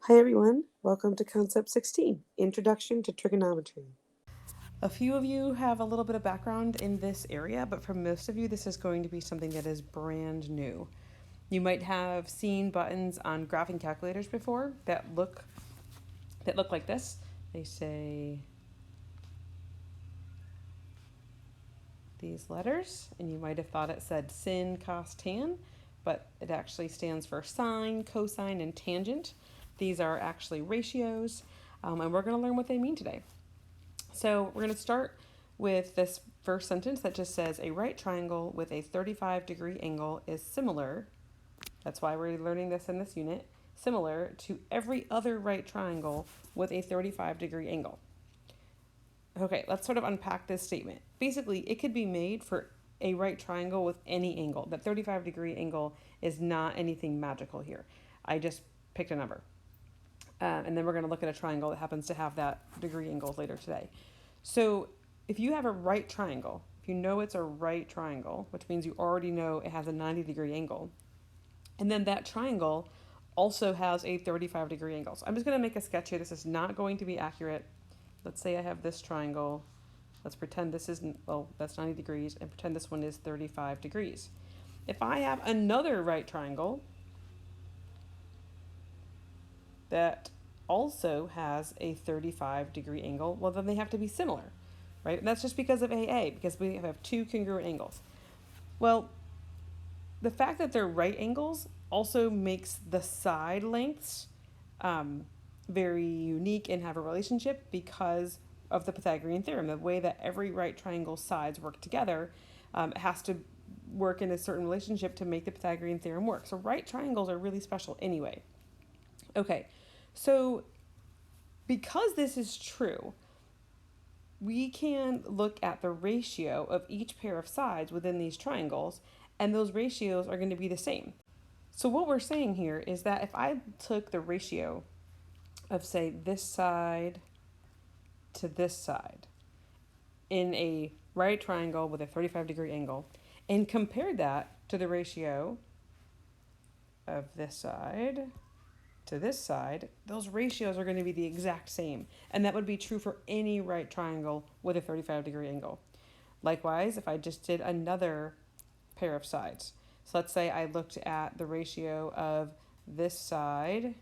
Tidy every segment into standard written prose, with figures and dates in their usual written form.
Hi everyone, welcome to Concept 16, Introduction to Trigonometry. A few of you have a little bit of background in this area, but for most of you, this is going to be something that is brand new. You might have seen buttons on graphing calculators before that look like this. They say these letters, and you might have thought it said sin, cos, tan, but it actually stands for sine, cosine, and tangent. These are actually ratios, and we're going to learn what they mean today. So we're going to start with this first sentence that just says a right triangle with a 35-degree angle is similar. That's why we're learning this in this unit. Similar to every other right triangle with a 35-degree angle. Okay, let's sort of unpack this statement. Basically, it could be made for a right triangle with any angle. That 35-degree angle is not anything magical here. I just picked a number. And then we're going to look at a triangle that happens to have that degree angle later today. So if you have a right triangle, if you know it's a right triangle, which means you already know it has a 90-degree angle, and then that triangle also has a 35-degree angle. So I'm just going to make a sketch here. This is not going to be accurate. Let's say I have this triangle. Let's pretend this isn't, well, that's 90 degrees, and pretend this one is 35 degrees. If I have another right triangle that also has a 35-degree angle, well, then they have to be similar, right? And that's just because of AA, because we have two congruent angles. Well, the fact that they're right angles also makes the side lengths very unique and have a relationship because of the Pythagorean theorem. The way that every right triangle sides work together has to work in a certain relationship to make the Pythagorean theorem work. So right triangles are really special anyway. Okay, so because this is true, we can look at the ratio of each pair of sides within these triangles, and those ratios are going to be the same. So what we're saying here is that if I took the ratio of, say, this side to this side in a right triangle with a 35-degree angle and compared that to the ratio of this side to this side, those ratios are going to be the exact same. And that would be true for any right triangle with a 35-degree angle. Likewise, if I just did another pair of sides. So let's say I looked at the ratio of this side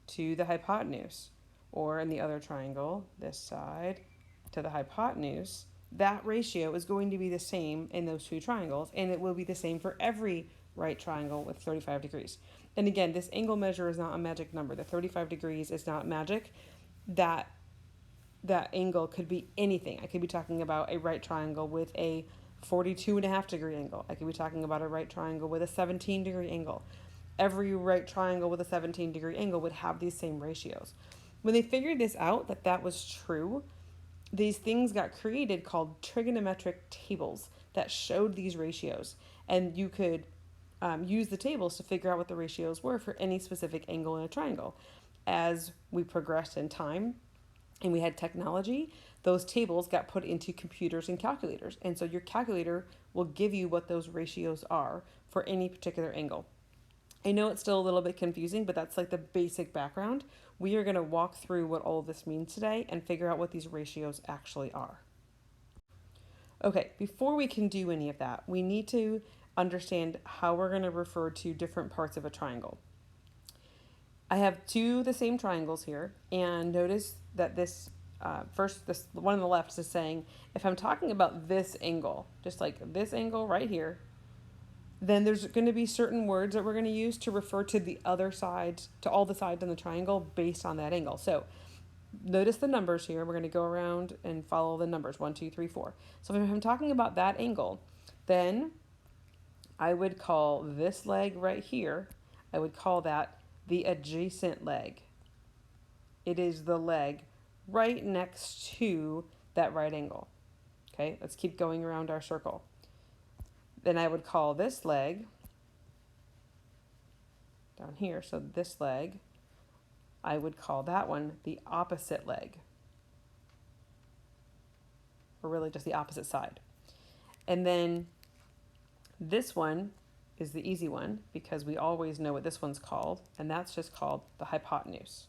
to the hypotenuse, or in the other triangle, this side to the hypotenuse. That ratio is going to be the same in those two triangles, and it will be the same for every right triangle with 35 degrees. And again, this angle measure is not a magic number. The 35 degrees is not magic. That angle could be anything. I could be talking about a right triangle with a 42.5-degree angle. I could be talking about a right triangle with a 17-degree angle. Every right triangle with a 17-degree angle would have these same ratios. When they figured this out, that was true, these things got created called trigonometric tables that showed these ratios. And you could use the tables to figure out what the ratios were for any specific angle in a triangle. As we progressed in time and we had technology, those tables got put into computers and calculators. And so your calculator will give you what those ratios are for any particular angle. I know it's still a little bit confusing, but that's like the basic background. We are going to walk through what all of this means today and figure out what these ratios actually are. Okay, before we can do any of that, we need to understand how we're going to refer to different parts of a triangle. I have two of the same triangles here, and notice that this one on the left is saying, if I'm talking about this angle, just like this angle right here, then there's going to be certain words that we're going to use to refer to the other sides, to all the sides in the triangle based on that angle. So notice the numbers here. We're going to go around and follow the numbers 1, 2, 3, 4. So if I'm talking about that angle, then I would call this leg right here, I would call that the adjacent leg. It is the leg right next to that right angle. Okay, let's keep going around our circle. Then I would call this leg down here, so this leg, I would call that one the opposite leg, or really just the opposite side. And then this one is the easy one because we always know what this one's called, and that's just called the hypotenuse.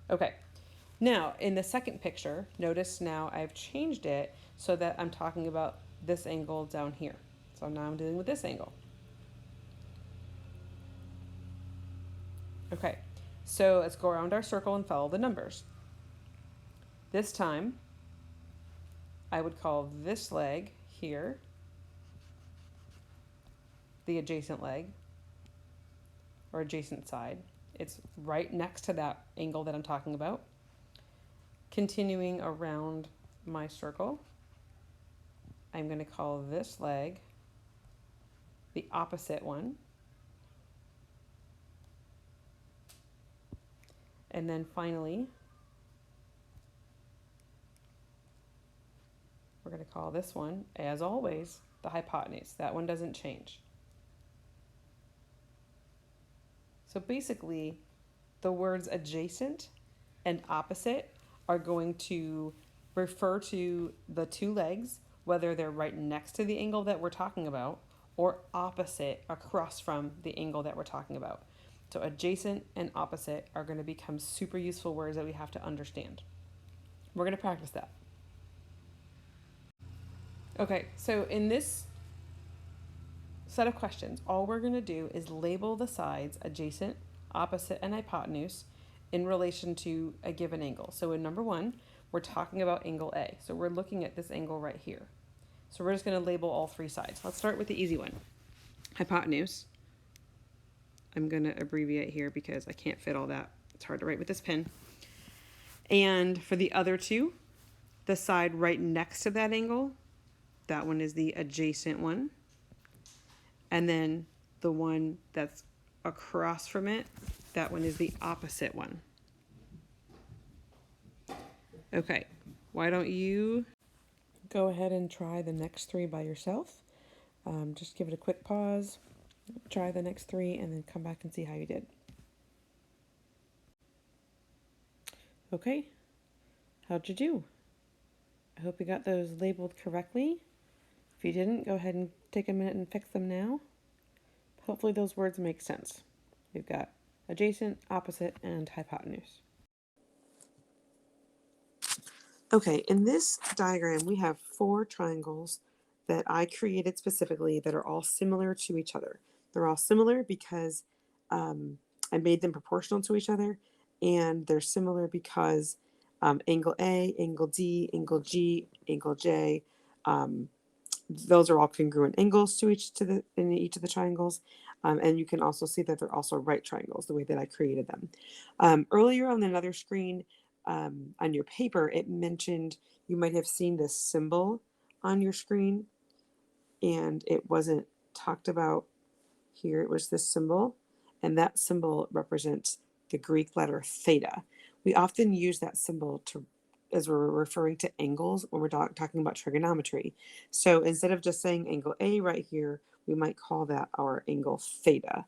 Okay, now in the second picture, notice now I've changed it so that I'm talking about this angle down here. So now I'm dealing with this angle. Okay, so let's go around our circle and follow the numbers. This time, I would call this leg here the adjacent leg or adjacent side. It's right next to that angle that I'm talking about. Continuing around my circle, I'm going to call this leg the opposite one. And then finally, we're going to call this one, as always, the hypotenuse. That one doesn't change. So basically, the words adjacent and opposite are going to refer to the two legs, whether they're right next to the angle that we're talking about or opposite across from the angle that we're talking about. So adjacent and opposite are going to become super useful words that we have to understand. We're going to practice that. Okay, so in this set of questions, all we're going to do is label the sides adjacent, opposite, and hypotenuse in relation to a given angle. So in number one, we're talking about angle A. So we're looking at this angle right here. So we're just going to label all three sides. Let's start with the easy one. Hypotenuse. I'm going to abbreviate here because I can't fit all that. It's hard to write with this pen. And for the other two, the side right next to that angle, that one is the adjacent one. And then the one that's across from it, that one is the opposite one. Okay, why don't you go ahead and try the next three by yourself? Just give it a quick pause, try the next three, and then come back and see how you did. Okay, how'd you do? I hope you got those labeled correctly. If you didn't, go ahead and take a minute and fix them now. Hopefully those words make sense. We've got adjacent, opposite, and hypotenuse. Okay, in this diagram, we have 4 triangles that I created specifically that are all similar to each other. They're all similar because I made them proportional to each other, and they're similar because angle A, angle D, angle G, angle J, those are all congruent angles to in each of the triangles. And you can also see that they're also right triangles, the way that I created them. Earlier on another screen, on your paper, it mentioned you might have seen this symbol on your screen, and it wasn't talked about here. It was this symbol, and that symbol represents the Greek letter theta. We often use that symbol as we're referring to angles when we're talking about trigonometry. So instead of just saying angle A right here, we might call that our angle theta.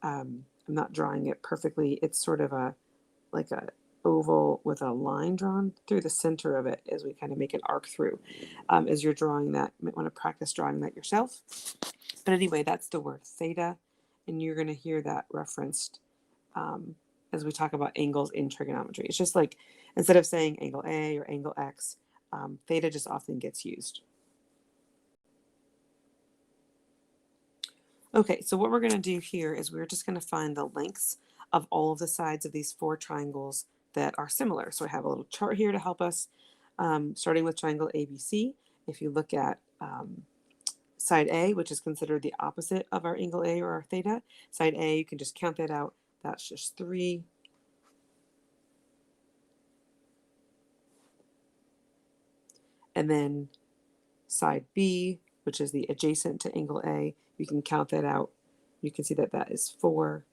I'm not drawing it perfectly. It's sort of like a oval with a line drawn through the center of it as we kind of make an arc through. As you're drawing that, you might want to practice drawing that yourself. But anyway, that's the word theta, and you're going to hear that referenced as we talk about angles in trigonometry. It's just like instead of saying angle A or angle X, theta just often gets used. Okay, so what we're going to do here is we're just going to find the lengths of all of the sides of these 4 triangles that are similar. So I have a little chart here to help us, starting with triangle ABC. If you look at side A, which is considered the opposite of our angle A or our theta, side A, you can just count that out. That's just 3. And then side B, which is the adjacent to angle A, you can count that out. You can see that that is 4.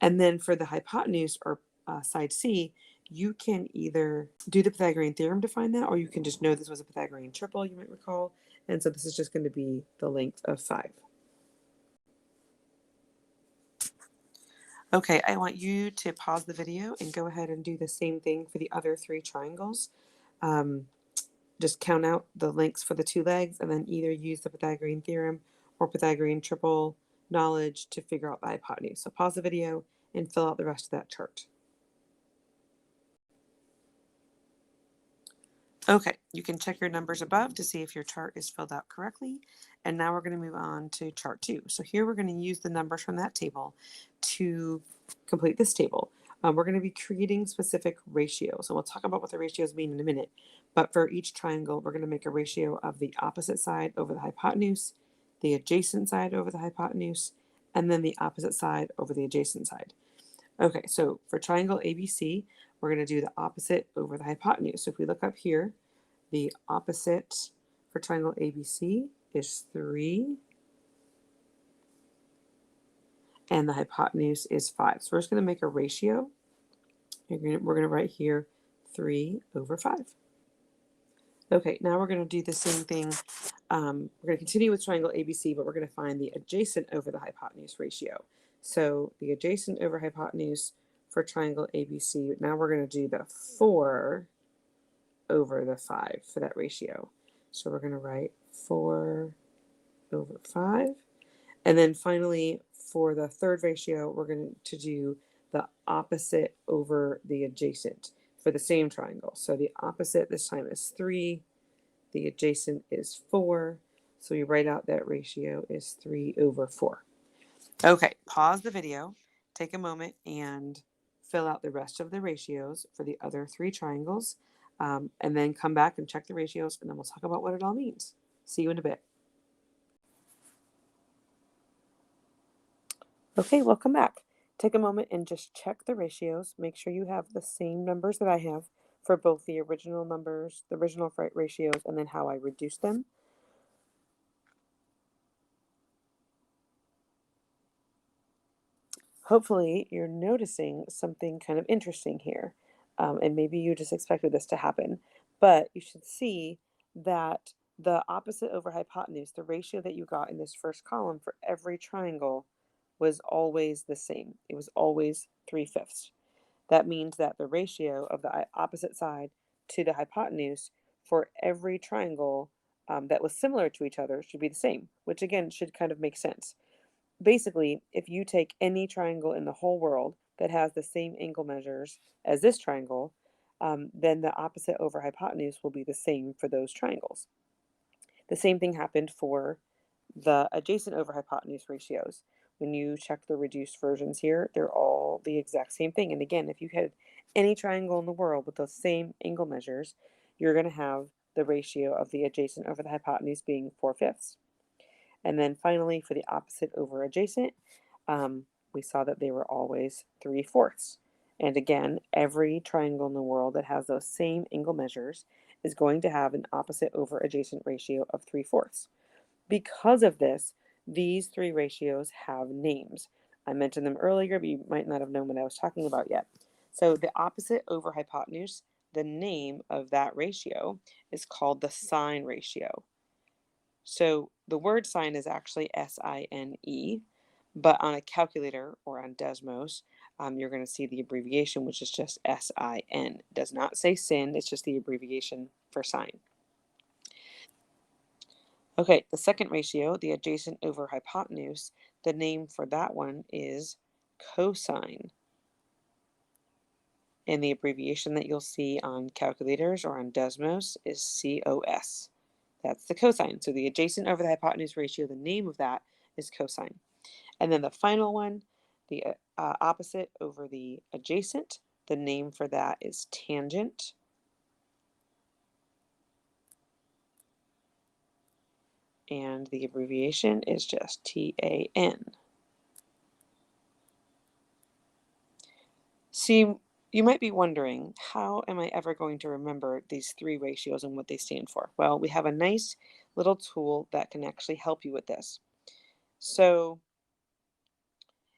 And then for the hypotenuse, or side C, you can either do the Pythagorean theorem to find that, or you can just know this was a Pythagorean triple, you might recall. And so this is just going to be the length of 5. Okay, I want you to pause the video and go ahead and do the same thing for the other 3 triangles. Just count out the lengths for the 2 legs and then either use the Pythagorean theorem or Pythagorean triple knowledge to figure out the hypotenuse. So pause the video and fill out the rest of that chart. Okay, you can check your numbers above to see if your chart is filled out correctly. And now we're going to move on to chart 2. So here we're going to use the numbers from that table to complete this table. We're going to be creating specific ratios, and we'll talk about what the ratios mean in a minute. But for each triangle, we're going to make a ratio of the opposite side over the hypotenuse, the adjacent side over the hypotenuse, and then the opposite side over the adjacent side. Okay, so for triangle ABC, we're going to do the opposite over the hypotenuse. So if we look up here, the opposite for triangle ABC is 3, and the hypotenuse is 5. So we're just going to make a ratio. We're going to write here 3 over 5. Okay, now we're going to do the same thing. We're going to continue with triangle ABC, but we're going to find the adjacent over the hypotenuse ratio. So the adjacent over hypotenuse for triangle ABC, now we're going to do the 4 over the 5 for that ratio. So we're going to write 4 over 5. And then finally, for the third ratio, we're going to do the opposite over the adjacent for the same triangle. So the opposite this time is 3, the adjacent is 4. So we write out that ratio is 3 over 4. Okay, pause the video, take a moment and fill out the rest of the ratios for the other 3 triangles, and then come back and check the ratios, and then we'll talk about what it all means. See you in a bit. Okay, welcome back. Take a moment and just check the ratios. Make sure you have the same numbers that I have for both the original numbers, the original ratios, and then how I reduced them. Hopefully you're noticing something kind of interesting here, and maybe you just expected this to happen, but you should see that the opposite over hypotenuse, the ratio that you got in this first column for every triangle, was always the same. It was always 3/5. That means that the ratio of the opposite side to the hypotenuse for every triangle that was similar to each other should be the same, which again should kind of make sense. Basically, if you take any triangle in the whole world that has the same angle measures as this triangle, then the opposite over hypotenuse will be the same for those triangles. The same thing happened for the adjacent over hypotenuse ratios. When you check the reduced versions here, they're all the exact same thing. And again, if you had any triangle in the world with those same angle measures, you're going to have the ratio of the adjacent over the hypotenuse being 4/5. And then finally, for the opposite over adjacent, we saw that they were always 3/4. And again, every triangle in the world that has those same angle measures is going to have an opposite over adjacent ratio of 3/4. Because of this, these 3 ratios have names. I mentioned them earlier, but you might not have known what I was talking about yet. So the opposite over hypotenuse, the name of that ratio is called the sine ratio. So the word sine is actually SINE, but on a calculator or on Desmos, you're going to see the abbreviation, which is just SIN. It does not say sin, it's just the abbreviation for sine. Okay, the second ratio, the adjacent over hypotenuse, the name for that one is cosine. And the abbreviation that you'll see on calculators or on Desmos is COS. That's the cosine. So the adjacent over the hypotenuse ratio, the name of that is cosine. And then the final one, the opposite over the adjacent, the name for that is tangent. And the abbreviation is just TAN. See, you might be wondering, how am I ever going to remember these 3 ratios and what they stand for? Well, we have a nice little tool that can actually help you with this. So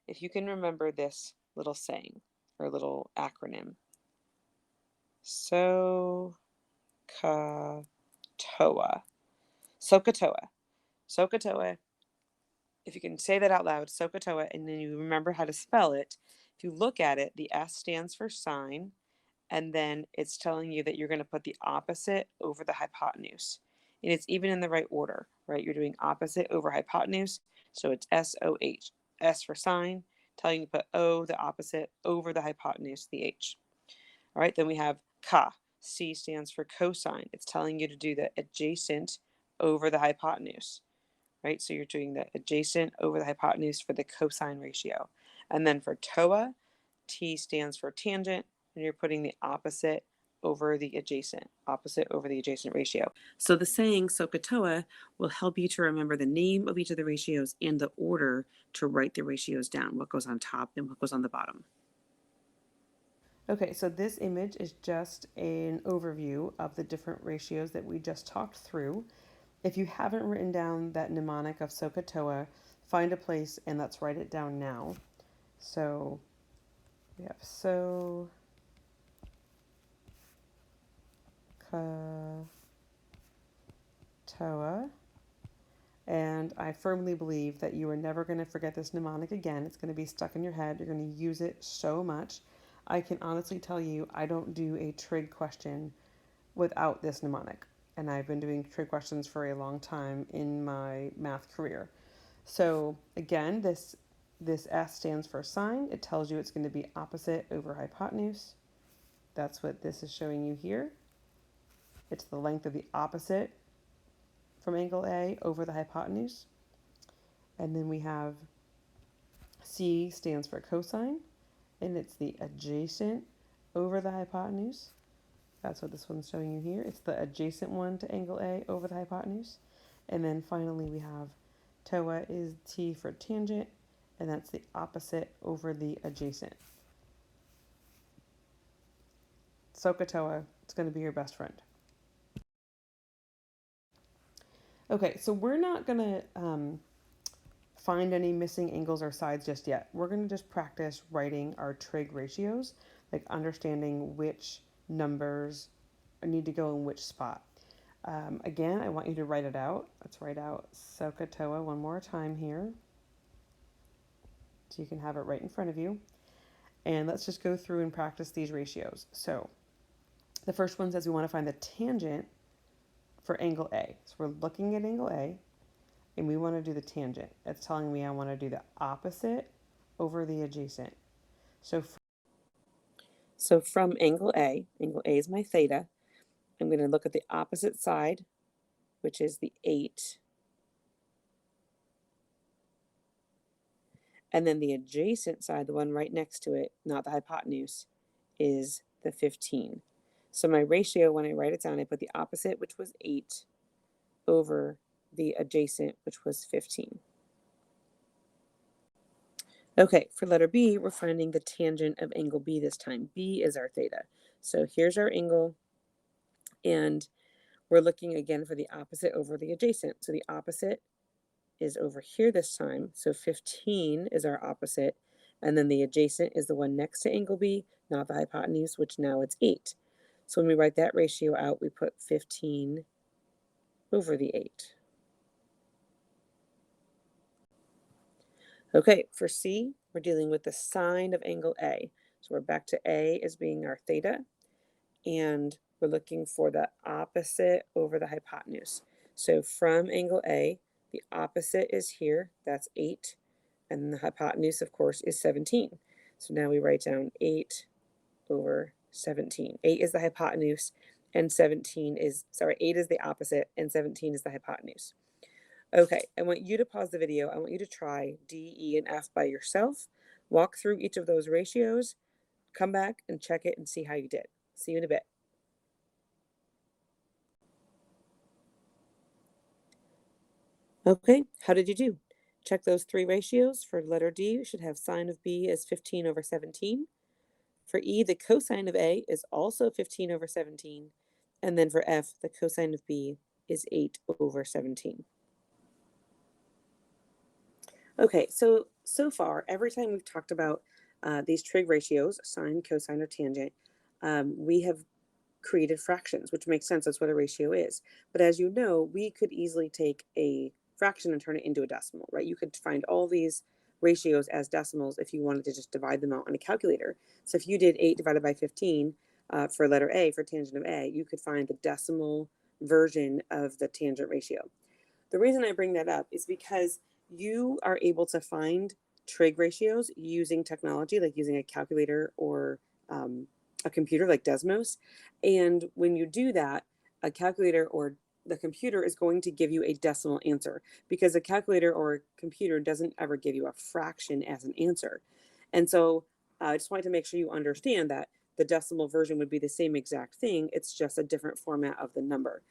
if you can remember this little saying or little acronym, SOHCAHTOA. SOHCAHTOA. SOHCAHTOA. If you can say that out loud, SOHCAHTOA, and then you remember how to spell it, if you look at it, the S stands for sine, and then it's telling you that you're going to put the opposite over the hypotenuse. And it's even in the right order, right? You're doing opposite over hypotenuse, so it's SOH. S for sine, telling you to put O, the opposite, over the hypotenuse, the H. All right, then we have ka. C stands for cosine. It's telling you to do the adjacent over the hypotenuse, right? So you're doing the adjacent over the hypotenuse for the cosine ratio. And then for TOA, T stands for tangent, and you're putting the opposite over the adjacent ratio. So the saying SOHCAHTOA will help you to remember the name of each of the ratios and the order to write the ratios down, what goes on top and what goes on the bottom. Okay, so this image is just an overview of the different ratios that we just talked through. If you haven't written down that mnemonic of SOHCAHTOA, find a place and let's write it down now. So we have SOHCAHTOA. And I firmly believe that you are never going to forget this mnemonic again. It's going to be stuck in your head. You're going to use it so much. I can honestly tell you, I don't do a trig question without this mnemonic. And I've been doing trig questions for a long time in my math career. So again, this S stands for sine. It tells you it's going to be opposite over hypotenuse. That's what this is showing you here. It's the length of the opposite from angle A over the hypotenuse. And then we have C stands for cosine, and it's the adjacent over the hypotenuse. That's what this one's showing you here. It's the adjacent one to angle A over the hypotenuse. And then finally we have TOA is T for tangent, and that's the opposite over the adjacent. SOHCAHTOA, it's going to be your best friend. Okay, so we're not going to find any missing angles or sides just yet. We're going to just practice writing our trig ratios, like understanding which numbers need to go in which spot. Again, I want you to write it out. Let's write out SOHCAHTOA one more time here, so you can have it right in front of you. And let's just go through and practice these ratios. So the first one says we want to find the tangent for angle A. So we're looking at angle A, and we want to do the tangent. It's telling me I want to do the opposite over the adjacent. So from angle A is my theta. I'm going to look at the opposite side, which is the 8. And then the adjacent side, the one right next to it, not the hypotenuse, is the 15. So my ratio, when I write it down, I put the opposite, which was 8, over the adjacent, which was 15. Okay, for letter B, we're finding the tangent of angle B this time. B is our theta. So here's our angle, and we're looking again for the opposite over the adjacent. So the opposite is over here this time. So 15 is our opposite, and then the adjacent is the one next to angle B, not the hypotenuse, which now it's 8. So when we write that ratio out, we put 15 over the 8. Okay, for C, we're dealing with the sine of angle A. So we're back to A as being our theta, and we're looking for the opposite over the hypotenuse. So from angle A, the opposite is here, that's 8, and the hypotenuse, of course, is 17. So now we write down 8 over 17. 8 is the hypotenuse, and 8 is the opposite, and 17 is the hypotenuse. Okay, I want you to pause the video. I want you to try D, E, and F by yourself. Walk through each of those ratios, come back and check it and see how you did. See you in a bit. Okay, how did you do? Check those 3 ratios. For letter D, you should have sine of B as 15 over 17. For E, the cosine of A is also 15 over 17. And then for F, the cosine of B is 8 over 17. Okay, so far, every time we've talked about these trig ratios, sine, cosine, or tangent, we have created fractions, which makes sense. That's what a ratio is. But as you know, we could easily take a fraction and turn it into a decimal, right? You could find all these ratios as decimals if you wanted to just divide them out on a calculator. So if you did 8 divided by 15 for letter A, for tangent of A, you could find the decimal version of the tangent ratio. The reason I bring that up is because you are able to find trig ratios using technology, like using a calculator or a computer like Desmos. And when you do that, a calculator or the computer is going to give you a decimal answer, because a calculator or a computer doesn't ever give you a fraction as an answer. And so I just wanted to make sure you understand that the decimal version would be the same exact thing. It's just a different format of the number.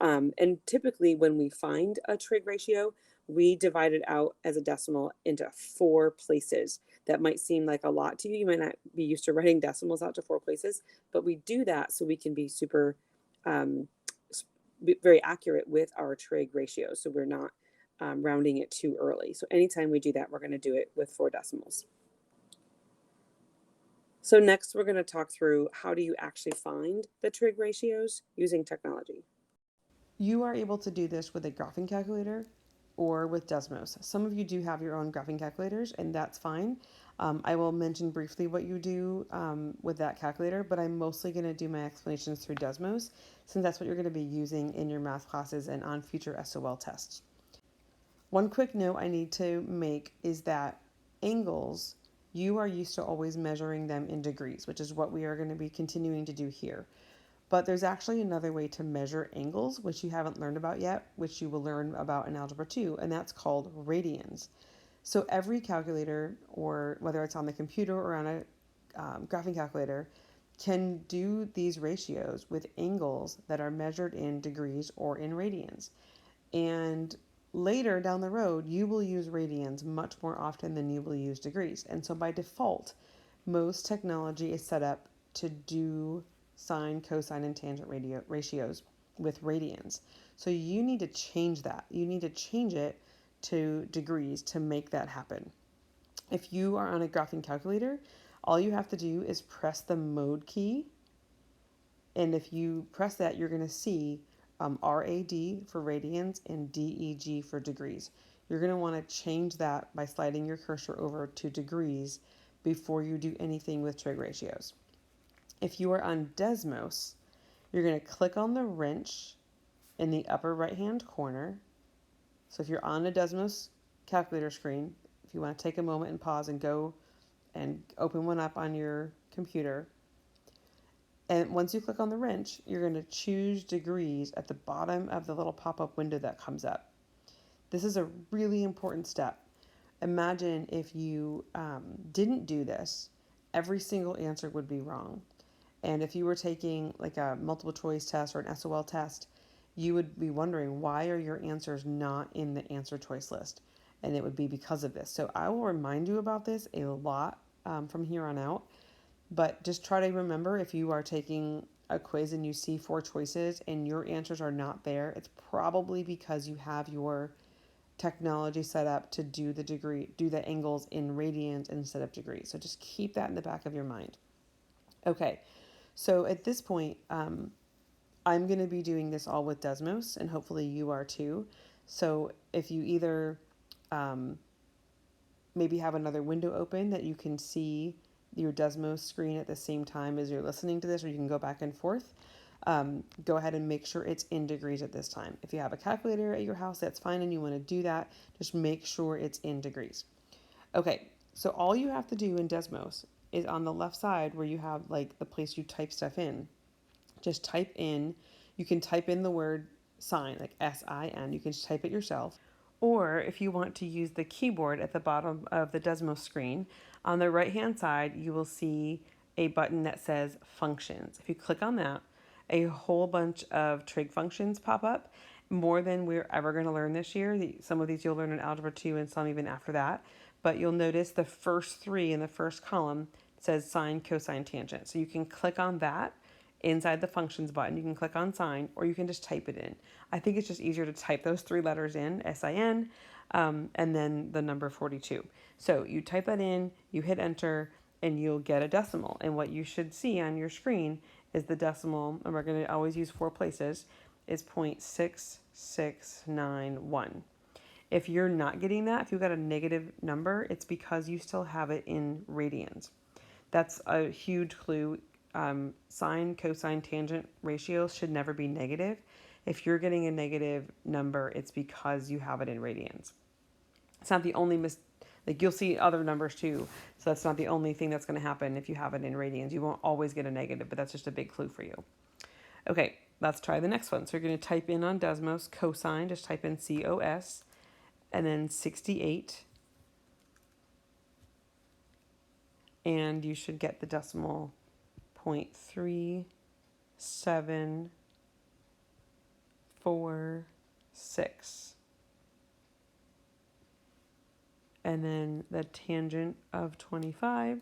And typically, when we find a trig ratio, we divide it out as a decimal into 4 places. That might seem like a lot to you. You might not be used to writing decimals out to 4 places, but we do that so we can be super, um, very accurate with our trig ratios. So we're not rounding it too early. So anytime we do that, we're going to do it with 4 decimals. So next, we're going to talk through how do you actually find the trig ratios using technology. You are able to do this with a graphing calculator or with Desmos. Some of you do have your own graphing calculators, and that's fine. I will mention briefly what you do with that calculator, but I'm mostly going to do my explanations through Desmos, since that's what you're going to be using in your math classes and on future SOL tests. One quick note I need to make is that angles, you are used to always measuring them in degrees, which is what we are going to be continuing to do here. But there's actually another way to measure angles, which you haven't learned about yet, which you will learn about in Algebra 2, and that's called radians. So every calculator, or whether it's on the computer or on a graphing calculator, can do these ratios with angles that are measured in degrees or in radians. And later down the road, you will use radians much more often than you will use degrees. And so by default, most technology is set up to do sine, cosine, and tangent ratios with radians. So you need to change that. You need to change it to degrees to make that happen. If you are on a graphing calculator, all you have to do is press the mode key. And if you press that, you're going to see RAD for radians and DEG for degrees. You're going to want to change that by sliding your cursor over to degrees before you do anything with trig ratios. If you are on Desmos, you're going to click on the wrench in the upper right hand corner. So if you're on a Desmos calculator screen, if you want to take a moment and pause and go and open one up on your computer, and once you click on the wrench, you're going to choose degrees at the bottom of the little pop-up window that comes up. This is a really important step. Imagine if you didn't do this, every single answer would be wrong. And if you were taking like a multiple choice test or an SOL test, you would be wondering, why are your answers not in the answer choice list? And it would be because of this. So I will remind you about this a lot from here on out. But just try to remember, if you are taking a quiz and you see 4 choices and your answers are not there, it's probably because you have your technology set up to do the angles in radians instead of degrees. So just keep that in the back of your mind. Okay, so at this point, I'm going to be doing this all with Desmos, and hopefully you are too. So if you either maybe have another window open that you can see your Desmos screen at the same time as you're listening to this, or you can go back and forth. Go ahead and make sure it's in degrees at this time. If you have a calculator at your house, that's fine, and you want to do that, just make sure it's in degrees. Okay, so all you have to do in Desmos is on the left side where you have like the place you type stuff in. Just type in, you can type in the word sign, like SIN, you can just type it yourself. Or if you want to use the keyboard at the bottom of the Desmos screen, on the right hand side, you will see a button that says functions. If you click on that, a whole bunch of trig functions pop up, more than we're ever going to learn this year. Some of these you'll learn in Algebra 2 and some even after that. But you'll notice the first 3 in the first column says sine, cosine, tangent. So you can click on that inside the functions button. You can click on sign, or you can just type it in. I think it's just easier to type those 3 letters in, SIN, and then the number 42. So you type that in, you hit enter, and you'll get a decimal. And what you should see on your screen is the decimal, and we're going to always use 4 places, is 0.6691. If you're not getting that, if you've got a negative number, it's because you still have it in radians. That's a huge clue. Sine, cosine, tangent ratios should never be negative. If you're getting a negative number, it's because you have it in radians. It's not the only Like you'll see other numbers too. So that's not the only thing that's going to happen if you have it in radians. You won't always get a negative, but that's just a big clue for you. Okay, let's try the next one. So you're going to type in on Desmos cosine, just type in COS, and then 68. And you should get the decimal 0.3746. And then the tangent of 25.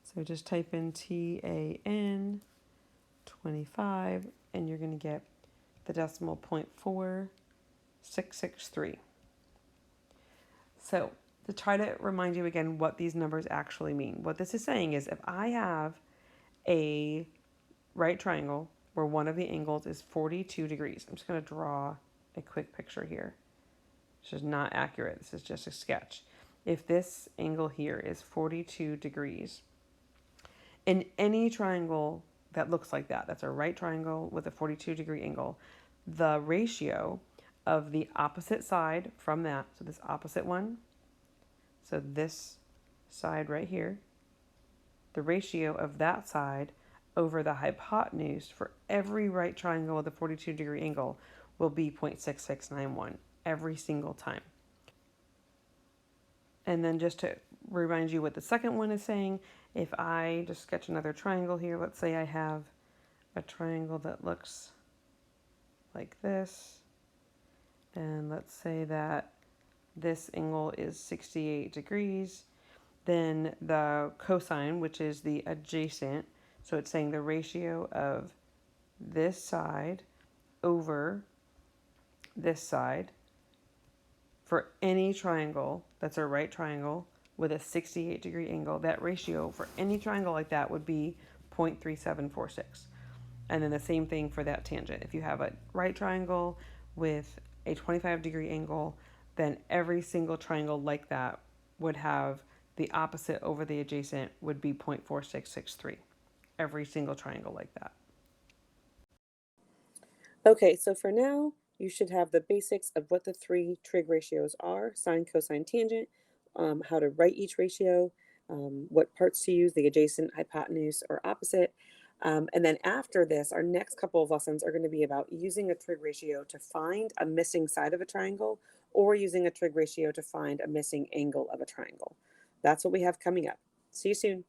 So just type in TAN 25, and you're going to get the decimal 0.4663. So to try to remind you again what these numbers actually mean, what this is saying is if I have a right triangle where one of the angles is 42 degrees, I'm just going to draw a quick picture here. This is not accurate. This is just a sketch. If this angle here is 42 degrees, in any triangle that looks like that, that's a right triangle with a 42-degree angle, the ratio of the opposite side from that, so this opposite one, so this side right here, the ratio of that side over the hypotenuse for every right triangle with a 42-degree angle will be 0.6691 every single time. And then just to remind you what the second one is saying, if I just sketch another triangle here, let's say I have a triangle that looks like this, and let's say that this angle is 68 degrees, then the cosine, which is the adjacent, so it's saying the ratio of this side over this side for any triangle that's a right triangle with a 68-degree angle, that ratio for any triangle like that would be 0.3746. And then the same thing for that tangent. If you have a right triangle with a 25-degree angle, then every single triangle like that would have the opposite over the adjacent would be 0.4663. Every single triangle like that. Okay, so for now, you should have the basics of what the three trig ratios are: sine, cosine, tangent, how to write each ratio, what parts to use, the adjacent, hypotenuse, or opposite. And then after this, our next couple of lessons are going to be about using a trig ratio to find a missing side of a triangle, or using a trig ratio to find a missing angle of a triangle. That's what we have coming up. See you soon.